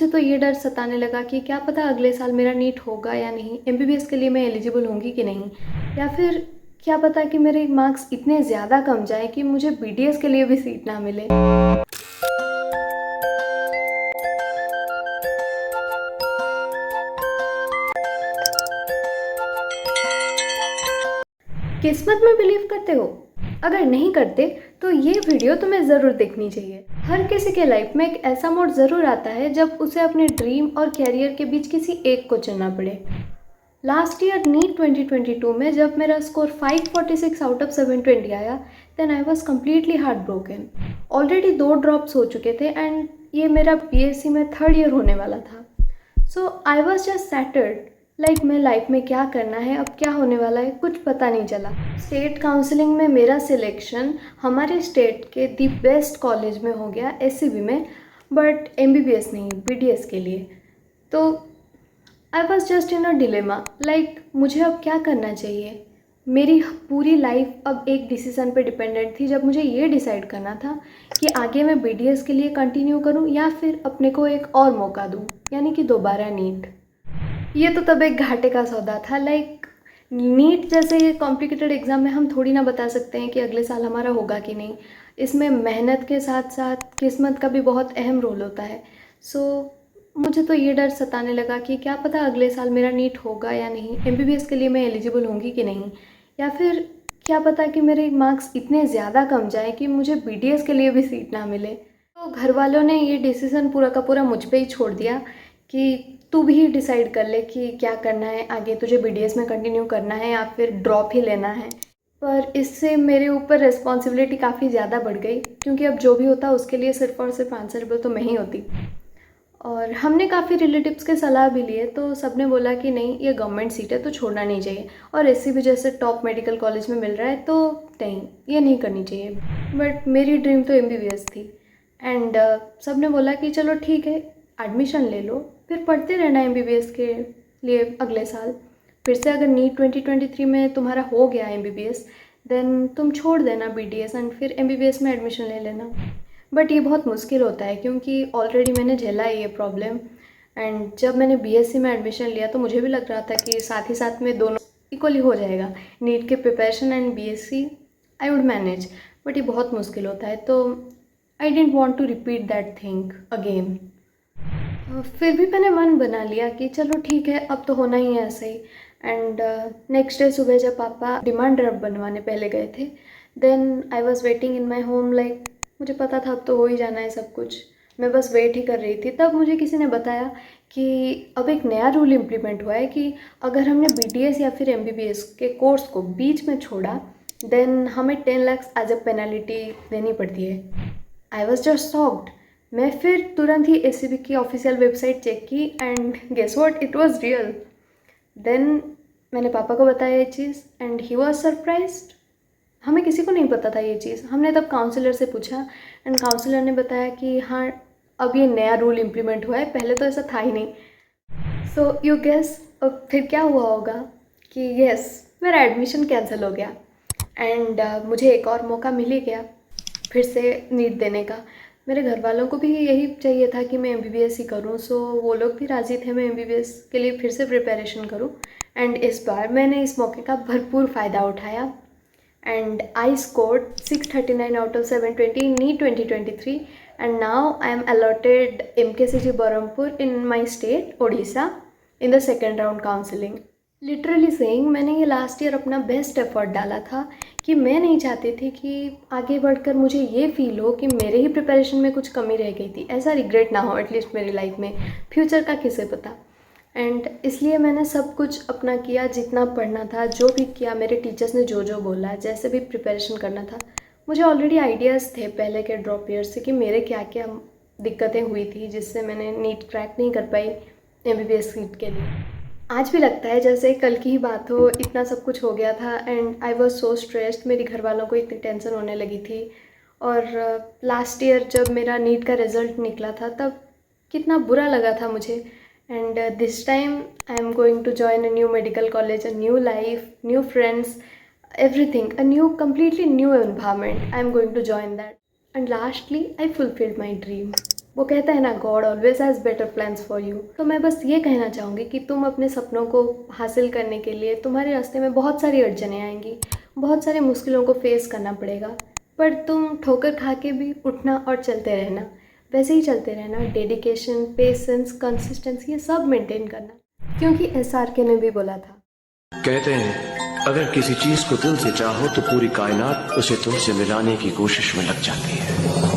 मुझे तो ये डर सताने लगा कि क्या पता अगले साल मेरा नीट होगा या नहीं, एमबीबीएस के लिए मैं एलिजिबल होंगी कि नहीं, या फिर क्या पता कि मेरे मार्क्स इतने ज़्यादा कम जाए कि मुझे बीडीएस के लिए भी सीट ना मिले। किस्मत में बिलीव करते हो? अगर नहीं करते तो ये वीडियो तुम्हें ज़रूर देखनी चाहिए। हर किसी के लाइफ में एक ऐसा मोड़ ज़रूर आता है जब उसे अपने ड्रीम और कैरियर के बीच किसी एक को चुनना पड़े। लास्ट ईयर नीट 2022 में जब मेरा स्कोर 546 आउट ऑफ 720 आया, then I was completely heartbroken. Already 2 drops हो चुके थे एंड ये मेरा बीएससी में 3rd ईयर होने वाला था। So I was just scattered, like मैं लाइफ में क्या करना है, अब क्या होने वाला है, कुछ पता नहीं चला। स्टेट काउंसलिंग में मेरा सिलेक्शन हमारे स्टेट के दी बेस्ट कॉलेज में हो गया, एससीबी में, बट एमबीबीएस नहीं, बीडीएस के लिए। तो आई was just in a dilemma, like मुझे अब क्या करना चाहिए। मेरी पूरी लाइफ अब एक डिसीज़न पे डिपेंडेंट थी, जब मुझे ये डिसाइड करना था कि आगे मैं बीडीएस के लिए कंटिन्यू करूं या फिर अपने को एक और मौका दूं, यानी कि दोबारा नीट। ये तो तब एक घाटे का सौदा था। लाइक नीट जैसे ये कॉम्प्लिकेटेड एग्ज़ाम में हम थोड़ी ना बता सकते हैं कि अगले साल हमारा होगा कि नहीं। इसमें मेहनत के साथ साथ किस्मत का भी बहुत अहम रोल होता है। सो मुझे तो ये डर सताने लगा कि क्या पता अगले साल मेरा नीट होगा या नहीं, एमबीबीएस के लिए मैं एलिजिबल होंगी कि नहीं, या फिर क्या पता कि मेरे मार्क्स इतने ज़्यादा कम जाए कि मुझे बीडीएस के लिए भी सीट ना मिले। तो घर वालों ने ये डिसीज़न पूरा का पूरा मुझ पे ही छोड़ दिया कि तू भी डिसाइड कर ले कि क्या करना है आगे, तुझे बीडीएस में कंटिन्यू करना है या फिर ड्रॉप ही लेना है। पर इससे मेरे ऊपर रिस्पॉन्सिबिलिटी काफ़ी ज़्यादा बढ़ गई, क्योंकि अब जो भी होता उसके लिए सिर्फ और सिर्फ आंसरेबल तो मैं ही होती। और हमने काफ़ी रिलेटिव्स के सलाह भी लिए, तो सब ने बोला कि नहीं, ये गवर्नमेंट सीट है तो छोड़ना नहीं चाहिए, और एससीबी जैसे टॉप मेडिकल कॉलेज में मिल रहा है तो नहीं, ये नहीं करनी चाहिए। बट मेरी ड्रीम तो एमबीबीएस थी एंड सब ने बोला कि चलो ठीक है, एडमिशन ले लो, फिर पढ़ते रहना एमबीबीएस के लिए अगले साल। फिर से अगर नीट 2023 में तुम्हारा हो गया एमबीबीएस, देन तुम छोड़ देना बीडीएस एंड फिर एमबीबीएस में एडमिशन ले लेना। बट ये बहुत मुश्किल होता है, क्योंकि ऑलरेडी मैंने झेला है ये प्रॉब्लम। एंड जब मैंने बीएससी में एडमिशन लिया तो मुझे भी लग रहा था कि साथ ही साथ में दोनों इक्वली हो जाएगा, नीट के preparation and BSc I would manage. But ये बहुत मुश्किल होता है, तो I didn't want to repeat that thing again. फिर भी मैंने मन बना लिया कि चलो ठीक है, अब तो होना ही है ऐसे ही। एंड नेक्स्ट डे सुबह जब पापा डिमांड ड्राफ्ट बनवाने पहले गए थे, then I was waiting in my home, like मुझे पता था अब तो हो ही जाना है सब कुछ, मैं बस वेट ही कर रही थी। तब मुझे किसी ने बताया कि अब एक नया रूल इम्प्लीमेंट हुआ है कि अगर हमने बीडीएस या फिर एमबीबीएस के कोर्स को बीच में छोड़ा, देन हमें 10 लाख एज अ पेनल्टी देनी पड़ती है। I was just shocked. मैं फिर तुरंत ही एससीबी की ऑफिशियल वेबसाइट चेक की and guess what, it was real. Then मैंने पापा को बताया ये चीज़ एंड ही वाज सरप्राइज्ड। हमें किसी को नहीं पता था ये चीज़। हमने तब काउंसलर से पूछा एंड काउंसलर ने बताया कि हाँ, अब ये नया रूल इम्प्लीमेंट हुआ है, पहले तो ऐसा था ही नहीं। सो यू गेस अब फिर क्या हुआ होगा कि यस, मेरा एडमिशन कैंसिल हो गया एंड मुझे एक और मौका मिल ही गया फिर से नीट देने का। मेरे घर वालों को भी यही चाहिए था कि मैं एमबीबीएस ही करूं, सो वो लोग भी राज़ी थे मैं एमबीबीएस के लिए फिर से प्रिपरेशन करूं। एंड इस बार मैंने इस मौके का भरपूर फ़ायदा उठाया and I scored 639 out of 720 in NEET 2023 and now I am allotted MKCG Berhampur in my state, Odisha, in the second round counseling. Literally saying, मैंने ये लास्ट ईयर अपना बेस्ट एफर्ट डाला था कि मैं नहीं चाहती थी कि आगे बढ़कर मुझे ये फील हो कि मेरे ही प्रिपरेशन में कुछ कमी रह गई थी, ऐसा रिग्रेट ना हो एटलीस्ट मेरी लाइफ में। फ्यूचर का किसे पता। एंड इसलिए मैंने सब कुछ अपना किया, जितना पढ़ना था, जो भी किया, मेरे टीचर्स ने जो जो बोला, जैसे भी प्रिपरेशन करना था। मुझे ऑलरेडी आइडियाज़ थे पहले के ड्रॉप ईयर से कि मेरे क्या क्या दिक्कतें हुई थी जिससे मैंने नीट क्रैक नहीं कर पाई एमबीबीएस सीट के लिए। आज भी लगता है जैसे कल की ही बात हो, इतना सब कुछ हो गया था and I was so stressed. मेरी घर वालों को इतनी टेंशन होने लगी थी। और लास्ट ईयर जब मेरा नीट का रिज़ल्ट निकला था तब कितना बुरा लगा था मुझे। And this time I am going to join a new medical college, a new life, new friends, everything, a new, completely new environment. I am going to join that. And lastly, I fulfilled my dream. वो कहता है ना, God always has better plans for you. तो मैं बस ये कहना चाहूँगी कि तुम अपने सपनों को हासिल करने के लिए तुम्हारे रास्ते में बहुत सारी अड़चनें आएंगी, बहुत सारी मुश्किलों को फेस करना पड़ेगा, पर तुम ठोकर खा के भी उठना और चलते रहना, वैसे ही चलते रहना। डेडिकेशन, पेशेंस, कंसिस्टेंसी, ये सब मेंटेन करना, क्योंकि SRK ने भी बोला था, कहते हैं अगर किसी चीज को दिल से चाहो तो पूरी कायनात उसे तुमसे मिलाने की कोशिश में लग जाती है।